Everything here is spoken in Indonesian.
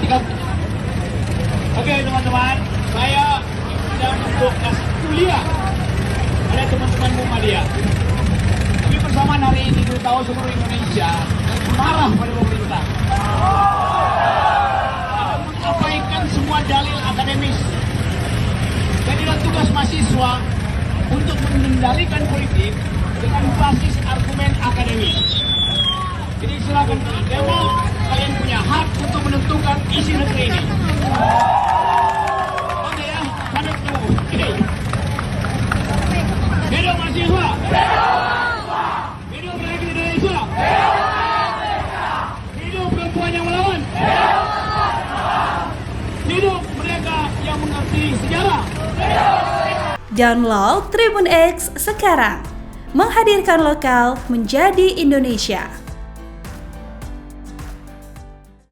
tiga. Oke teman-teman, saya sedang untuk kasih kuliah pada teman-teman Muhammadiyah. Tapi bersamaan hari ini kita tahu seluruh Indonesia marah pada pemerintah. Mengabaikan semua dalil akademis. Jadilah tugas mahasiswa untuk mengendalikan politik dengan basis argumen akademis. Jadi silakan demo, kalian punya hak untuk menentukan isi negeri ini. Oke ya, sampai ketemu. Oke. Hidup mahasiswa. Hidup rakyat Indonesia. Hidup perempuan yang melawan. Hidup mereka yang mengerti sejarah. Download Tribun X sekarang, menghadirkan lokal menjadi Indonesia.